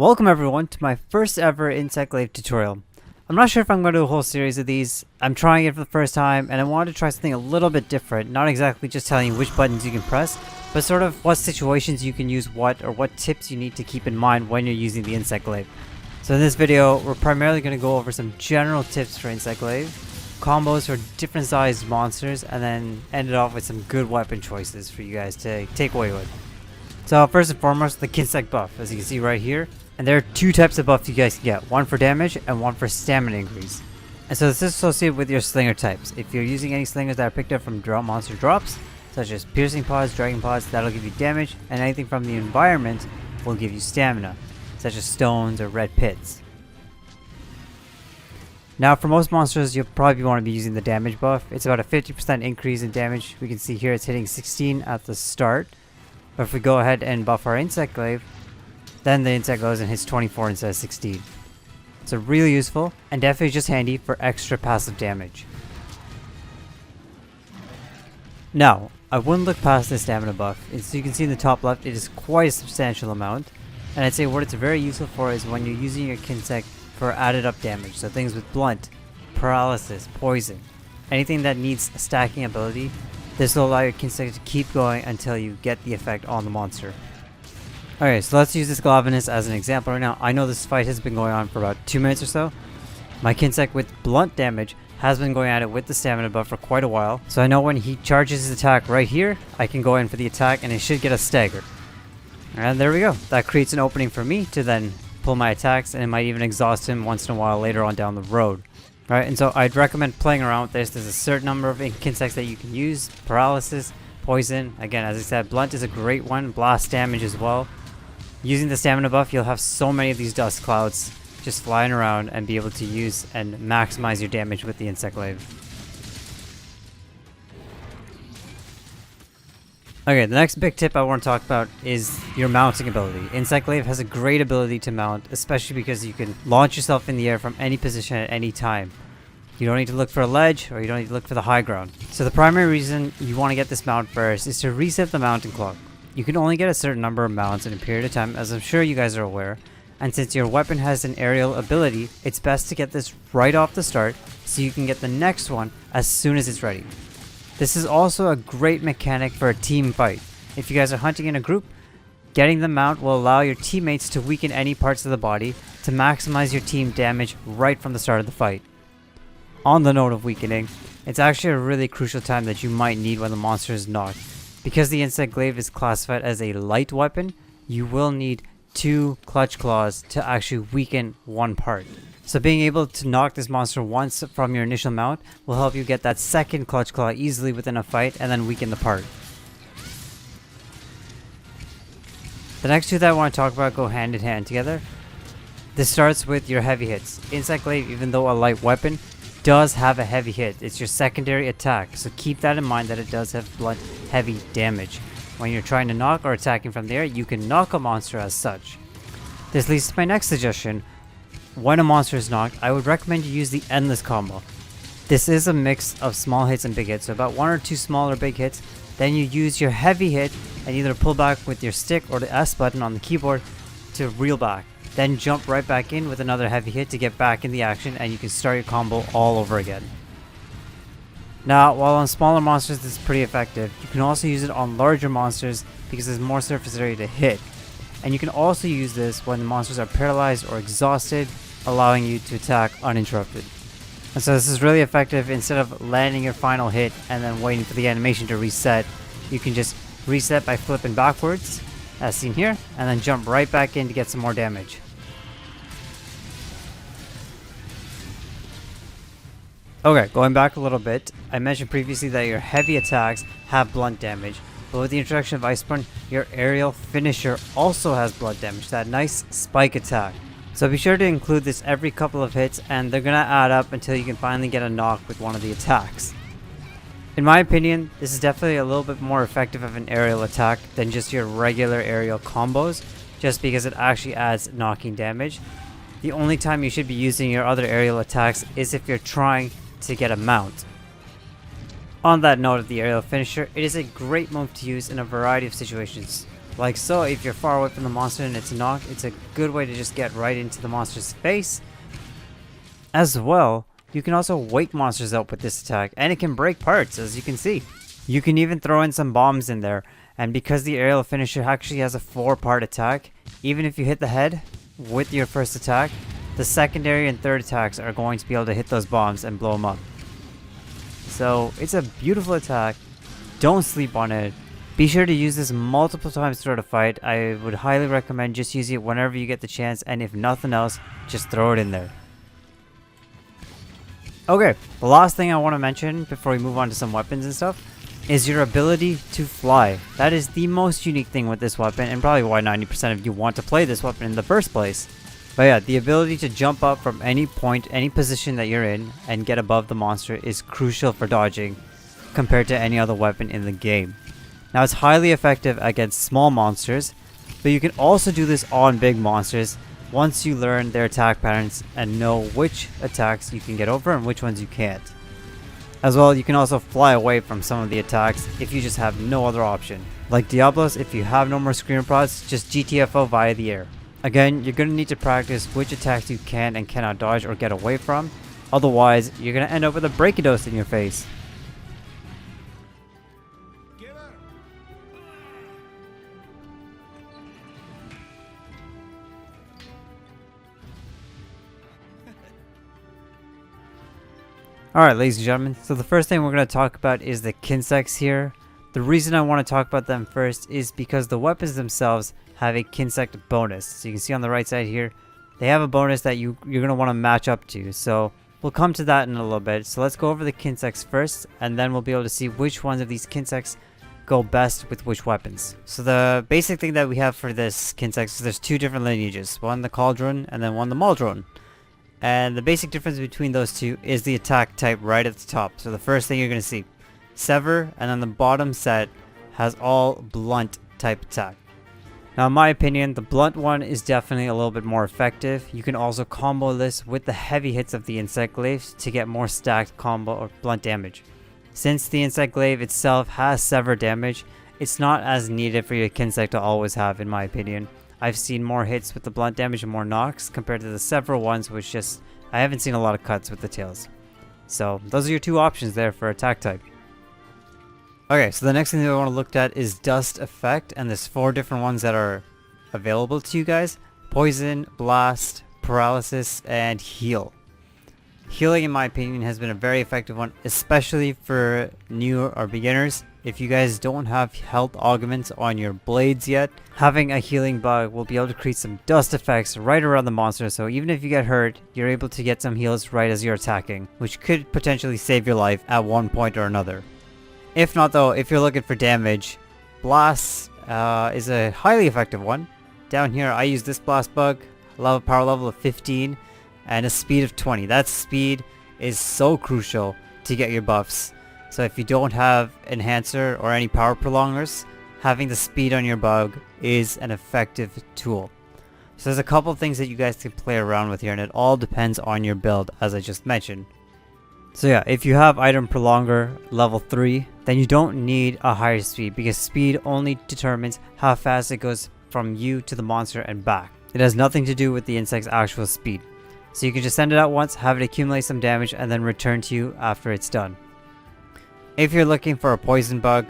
Welcome everyone to my first ever Insect Glaive tutorial. I'm not sure if I'm going to do a whole series of these. I'm trying it for the first time and I wanted to try something a little bit different, not exactly just telling you which buttons you can press, but sort of what situations you can use what or what tips you need to keep in mind when you're using the Insect Glaive. So in this video, we're primarily going to go over some general tips for Insect Glaive, combos for different sized monsters, and then end it off with some good weapon choices for you guys to take away with. So first and foremost, the Kinsect buff, as you can see right here. And there are two types of buffs you guys can get, one for damage and one for stamina increase. And so this is associated with your slinger types. If you're using any slingers that are picked up from drop monster drops, such as piercing pods, dragon pods, that'll give you damage, and anything from the environment will give you stamina, such as stones or red pits. Now for most monsters, you'll probably want to be using the damage buff. It's about a 50% increase in damage. We can see here it's hitting 16 at the start. But if we go ahead and buff our Insect Glaive, then the insect goes and hits 24 instead of 16. So really useful and definitely just handy for extra passive damage. Now, I wouldn't look past this stamina buff. As you can see in the top left, it is quite a substantial amount. And I'd say what it's very useful for is when you're using your Kinsect for added up damage. So things with blunt, paralysis, poison, anything that needs a stacking ability. This will allow your Kinsect to keep going until you get the effect on the monster. Okay, so let's use this Glaive as an example right now. I know this fight has been going on for about 2 minutes or so. My Kinsect with blunt damage has been going at it with the stamina buff for quite a while. So I know when he charges his attack right here, I can go in for the attack and it should get a stagger. And there we go. That creates an opening for me to then pull my attacks, and it might even exhaust him once in a while later on down the road. Right, and so I'd recommend playing around with this. There's a certain number of Kinsects that you can use. Paralysis, poison. Again, as I said, blunt is a great one. Blast damage as well. Using the stamina buff, you'll have so many of these dust clouds just flying around and be able to use and maximize your damage with the Insect Glaive. Okay, the next big tip I want to talk about is your mounting ability. Insect Glaive has a great ability to mount, especially because you can launch yourself in the air from any position at any time. You don't need to look for a ledge, or you don't need to look for the high ground. So the primary reason you want to get this mount first is to reset the mounting clock. You can only get a certain number of mounts in a period of time, as I'm sure you guys are aware, and since your weapon has an aerial ability, it's best to get this right off the start so you can get the next one as soon as it's ready. This is also a great mechanic for a team fight. If you guys are hunting in a group, getting the mount will allow your teammates to weaken any parts of the body to maximize your team damage right from the start of the fight. On the note of weakening, it's actually a really crucial time that you might need when the monster is knocked. Because the Insect Glaive is classified as a light weapon, you will need 2 clutch claws to actually weaken one part. So being able to knock this monster once from your initial mount will help you get that second clutch claw easily within a fight and then weaken the part. The next two that I want to talk about go hand in hand together. This starts with your heavy hits. Insect Glaive, even though a light weapon, does have a heavy hit. It's your secondary attack, so keep that in mind that it does have blunt heavy damage. When you're trying to knock or attacking from the air, you can knock a monster as such. This leads to my next suggestion. When a monster is knocked, I would recommend you use the endless combo. This is a mix of small hits and big hits, so about 1 or 2 small or big hits. Then you use your heavy hit and either pull back with your stick or the S button on the keyboard to reel back. Then jump right back in with another heavy hit to get back in the action, and you can start your combo all over again. Now, while on smaller monsters this is pretty effective, you can also use it on larger monsters because there's more surface area to hit. And you can also use this when the monsters are paralyzed or exhausted, allowing you to attack uninterrupted. And so this is really effective. Instead of landing your final hit and then waiting for the animation to reset, you can just reset by flipping backwards, as seen here, and then jump right back in to get some more damage. Okay, going back a little bit, I mentioned previously that your heavy attacks have blunt damage, but with the introduction of Iceborne, your aerial finisher also has blunt damage, that nice spike attack. So be sure to include this every couple of hits, and they're gonna add up until you can finally get a knock with one of the attacks. In my opinion, this is definitely a little bit more effective of an aerial attack than just your regular aerial combos, just because it actually adds knocking damage. The only time you should be using your other aerial attacks is if you're trying to get a mount. On that note of the aerial finisher, it is a great move to use in a variety of situations. Like so. If you're far away from the monster and it's knocked, it's a good way to just get right into the monster's face. As well, you can also wake monsters up with this attack, and it can break parts, as you can see. You can even throw in some bombs in there, and because the aerial finisher actually has a 4-part attack, even if you hit the head with your first attack, the secondary and third attacks are going to be able to hit those bombs and blow them up. So it's a beautiful attack. Don't sleep on it. Be sure to use this multiple times throughout a fight. I would highly recommend just using it whenever you get the chance, and if nothing else, just throw it in there. Okay, the last thing I want to mention before we move on to some weapons and stuff is your ability to fly. That is the most unique thing with this weapon, and probably why 90% of you want to play this weapon in the first place. But yeah, the ability to jump up from any point, any position that you're in, and get above the monster is crucial for dodging compared to any other weapon in the game. Now it's highly effective against small monsters, but you can also do this on big monsters once you learn their attack patterns and know which attacks you can get over and which ones you can't. As well, you can also fly away from some of the attacks if you just have no other option. Like Diablos, if you have no more screamer prods, just GTFO via the air. Again, you're going to need to practice which attacks you can and cannot dodge or get away from, otherwise you're going to end up with a break-a-dose in your face. Alright, ladies and gentlemen, so the first thing we're going to talk about is the Kinsects here. The reason I want to talk about them first is because the weapons themselves have a Kinsect bonus. So you can see on the right side here, they have a bonus that you're going to want to match up to. So we'll come to that in a little bit. So let's go over the Kinsects first, and then we'll be able to see which ones of these Kinsects go best with which weapons. So the basic thing that we have for this Kinsects is there's 2 different lineages. One the Cauldron and then one the Mauldron. And the basic difference between those two is the attack type right at the top. So the first thing you're going to see, Sever, and then the bottom set has all blunt type attack. Now in my opinion, the blunt one is definitely a little bit more effective. You can also combo this with the heavy hits of the Insect Glaive to get more stacked combo or blunt damage. Since the Insect Glaive itself has Sever damage, it's not as needed for your Kinsect to always have, in my opinion. I've seen more hits with the blunt damage and more knocks compared to the several ones, which just, I haven't seen a lot of cuts with the tails. So those are your 2 options there for attack type. Okay, so the next thing that I want to look at is Dust Effect, and there's 4 different ones that are available to you guys. Poison, Blast, Paralysis, and Heal. Healing, in my opinion, has been a very effective one, especially for new or beginners. If you guys don't have health augments on your blades yet, having a healing bug will be able to create some dust effects right around the monster, so even if you get hurt, you're able to get some heals right as you're attacking, which could potentially save your life at one point or another. If not though, if you're looking for damage, Blast is a highly effective one. Down here I use this Blast bug, power level of 15 and a speed of 20. That speed is so crucial to get your buffs. So if you don't have Enhancer or any power prolongers, having the speed on your bug is an effective tool. So there's a couple things that you guys can play around with here, and it all depends on your build, as I just mentioned. So yeah, if you have Item Prolonger level 3, then you don't need a higher speed, because speed only determines how fast it goes from you to the monster and back. It has nothing to do with the insect's actual speed. So you can just send it out once, have it accumulate some damage, and then return to you after it's done. If you're looking for a poison bug,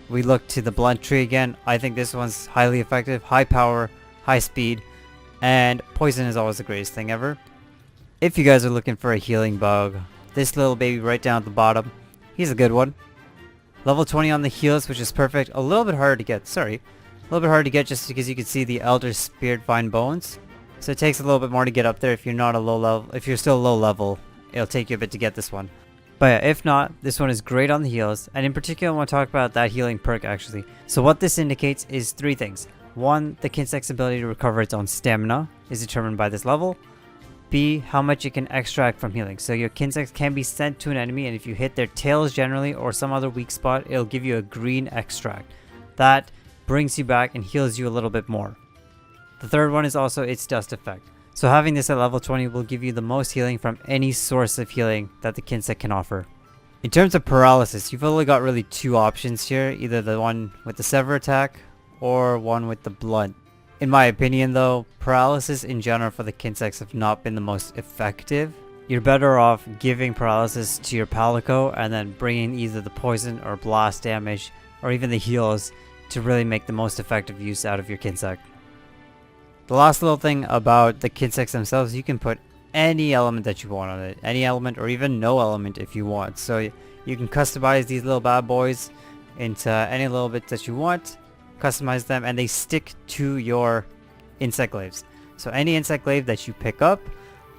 we look to the blunt tree again. I think this one's highly effective, high power, high speed, and poison is always the greatest thing ever. If you guys are looking for a healing bug, this little baby right down at the bottom, he's a good one. Level 20 on the heals, which is perfect. A little bit harder to get, just because you can see the Elder Spirit Vine Bones. So it takes a little bit more to get up there if you're not a low level. If you're still low level, it'll take you a bit to get this one. But yeah, if not, this one is great on the heals, and in particular I want to talk about that healing perk actually. So what this indicates is 3 things. 1, the Kinsect's ability to recover its own stamina is determined by this level. B, how much it can extract from healing. So your Kinsects can be sent to an enemy, and if you hit their tails generally or some other weak spot, it'll give you a green extract. That brings you back and heals you a little bit more. The third one is also its dust effect. So having this at level 20 will give you the most healing from any source of healing that the Kinsect can offer. In terms of paralysis, you've only got really 2 options here, either the one with the Sever attack or one with the blunt. In my opinion though, paralysis in general for the Kinsects have not been the most effective. You're better off giving paralysis to your Palico and then bringing either the poison or blast damage or even the heals to really make the most effective use out of your Kinsect. The last little thing about the Kinsects themselves, you can put any element that you want on it. Any element or even no element if you want. So you can customize these little bad boys into any little bit that you want. Customize them and they stick to your insect glaives. So any insect glaive that you pick up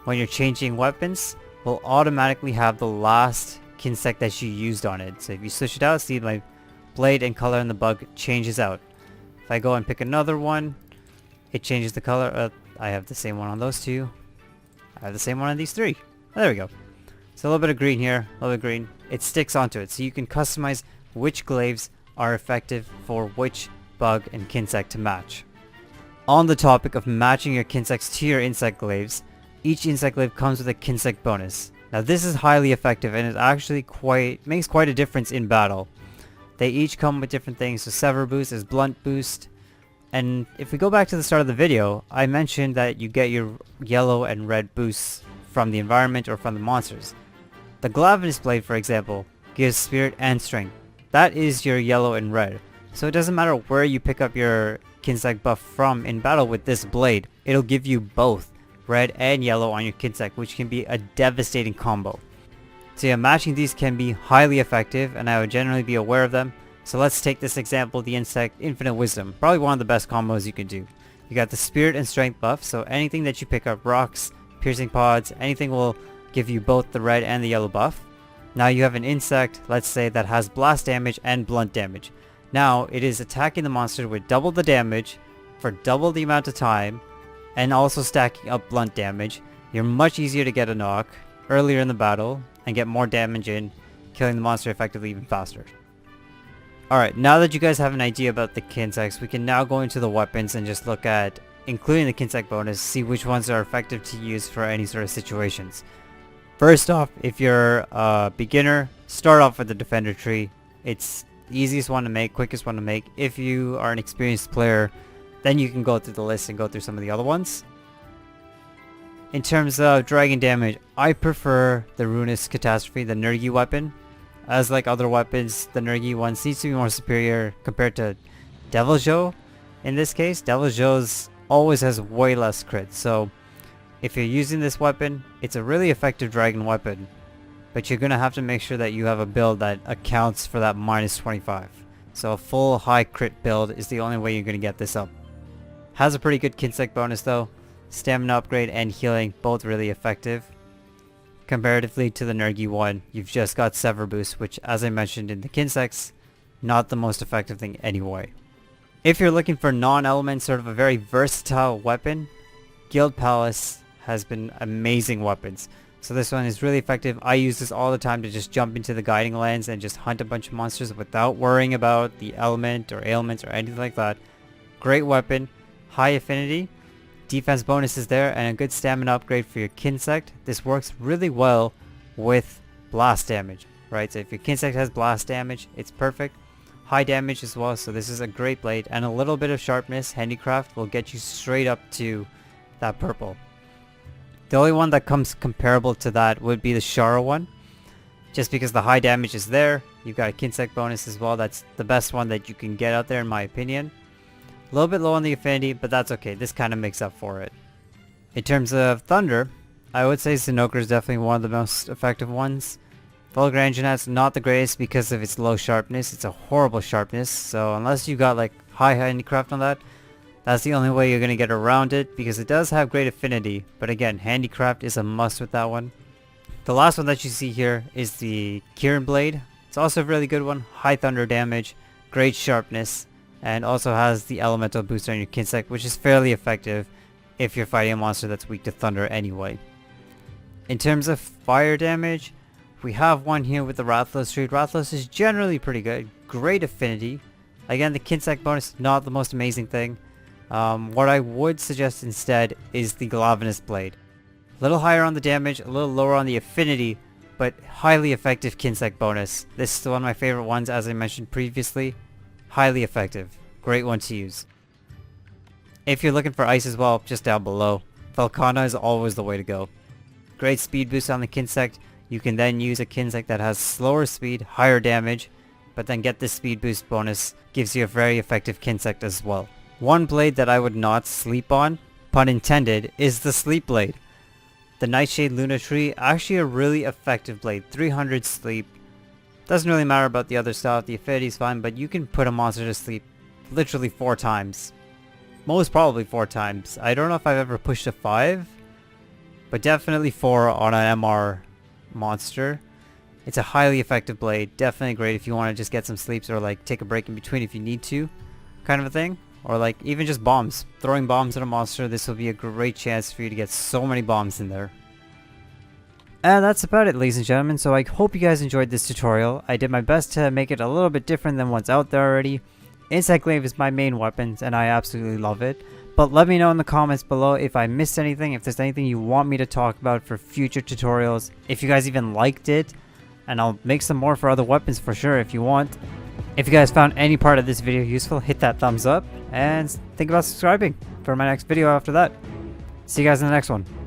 when you're changing weapons will automatically have the last Kinsect that you used on it. So if you switch it out, see my blade and color in the bug changes out. If I go and pick another one, it changes the color. I have the same one on those two. I have the same one on these three. Oh, there we go. So a little bit of green here, a little bit of green. It sticks onto it. So you can customize which glaives are effective for which bug and Kinsect to match. On the topic of matching your Kinsects to your insect glaives, each insect glaive comes with a Kinsect bonus. Now this is highly effective and it actually makes quite a difference in battle. They each come with different things. So Sever Boost is Blunt Boost. And if we go back to the start of the video, I mentioned that you get your yellow and red boosts from the environment or from the monsters. The Glaive Blade, for example, gives Spirit and Strength. That is your yellow and red. So it doesn't matter where you pick up your Kinsect buff from in battle with this blade, it'll give you both red and yellow on your Kinsect, which can be a devastating combo. So yeah, matching these can be highly effective and I would generally be aware of them. So let's take this example, the Insect Infinite Wisdom. Probably one of the best combos you can do. You got the Spirit and Strength buff, so anything that you pick up, rocks, piercing pods, anything will give you both the red and the yellow buff. Now you have an insect, let's say, that has blast damage and blunt damage. Now it is attacking the monster with double the damage for double the amount of time and also stacking up blunt damage. You're much easier to get a knock earlier in the battle and get more damage in, killing the monster effectively even faster. Alright, now that you guys have an idea about the Kinsects, we can now go into the weapons and just look at, including the Kinsect bonus, see which ones are effective to use for any sort of situations. First off, if you're a beginner, start off with the Defender tree. It's the easiest one to make, quickest one to make. If you are an experienced player, then you can go through the list and go through some of the other ones. In terms of dragon damage, I prefer the Ruinous Catastrophe, the Nergi weapon. As like other weapons, the Nergi one seems to be more superior compared to Devil Joe. In this case, Devil Joe's always has way less crit, so if you're using this weapon, it's a really effective dragon weapon, but you're going to have to make sure that you have a build that accounts for that minus 25. So a full high crit build is the only way you're going to get this up. Has a pretty good Kinsect bonus though. Stamina upgrade and healing, both really effective. Comparatively to the Nergi one, you've just got Sever Boost, which as I mentioned in the Kinsects, not the most effective thing anyway. If you're looking for non-element, sort of a very versatile weapon, Guild Palace has been amazing weapons. So this one is really effective. I use this all the time to just jump into the Guiding Lands and just hunt a bunch of monsters without worrying about the element or ailments or anything like that. Great weapon, high affinity. Defense bonus is there and a good stamina upgrade for your Kinsect. This works really well with blast damage, right? So if your Kinsect has blast damage, it's perfect. High damage as well, so this is a great blade. And a little bit of sharpness, handicraft, will get you straight up to that purple. The only one that comes comparable to that would be the Shara one. Just because the high damage is there. You've got a Kinsect bonus as well. That's the best one that you can get out there in my opinion. A little bit low on the affinity, but that's okay. This kind of makes up for it. In terms of Thunder, I would say Zinokra is definitely one of the most effective ones. Vulgar Anjanet's not the greatest because of its low sharpness. It's a horrible sharpness, so unless you got like high handicraft on that, that's the only way you're going to get around it because it does have great affinity. But again, handicraft is a must with that one. The last one that you see here is the Kirin Blade. It's also a really good one. High thunder damage, great sharpness, and also has the elemental booster on your Kinsect, which is fairly effective if you're fighting a monster that's weak to thunder anyway. In terms of fire damage, we have one here with the Rathalos tree. Rathalos is generally pretty good. Great affinity. Again, the Kinsect bonus, not the most amazing thing. What I would suggest instead is the Glaive Blade. A little higher on the damage, a little lower on the affinity, but highly effective Kinsect bonus. This is one of my favorite ones, as I mentioned previously. Highly effective. great one to use. If you're looking for ice as well, just down below. Volcana is always the way to go. Great speed boost on the Kinsect. You can then use a Kinsect that has slower speed, higher damage, but then get this speed boost bonus, gives you a very effective Kinsect as well. One blade that I would not sleep on, pun intended, is the Sleep Blade. The Nightshade Luna Tree, actually a really effective blade, 300 sleep. Doesn't really matter about the other stuff, the affinity is fine, but you can put a monster to sleep literally 4 times. Most probably 4 times. I don't know if I've ever pushed a 5, but definitely 4 on an MR monster. It's a highly effective blade, definitely great if you want to just get some sleeps or like take a break in between if you need to, kind of a thing. Or like even just bombs. Throwing bombs at a monster, this will be a great chance for you to get so many bombs in there. And that's about it, ladies and gentlemen, so I hope you guys enjoyed this tutorial. I did my best to make it a little bit different than what's out there already. Insect Glaive is my main weapon, and I absolutely love it. But let me know in the comments below if I missed anything, if there's anything you want me to talk about for future tutorials, if you guys even liked it, and I'll make some more for other weapons for sure if you want. If you guys found any part of this video useful, hit that thumbs up, and think about subscribing for my next video after that. See you guys in the next one.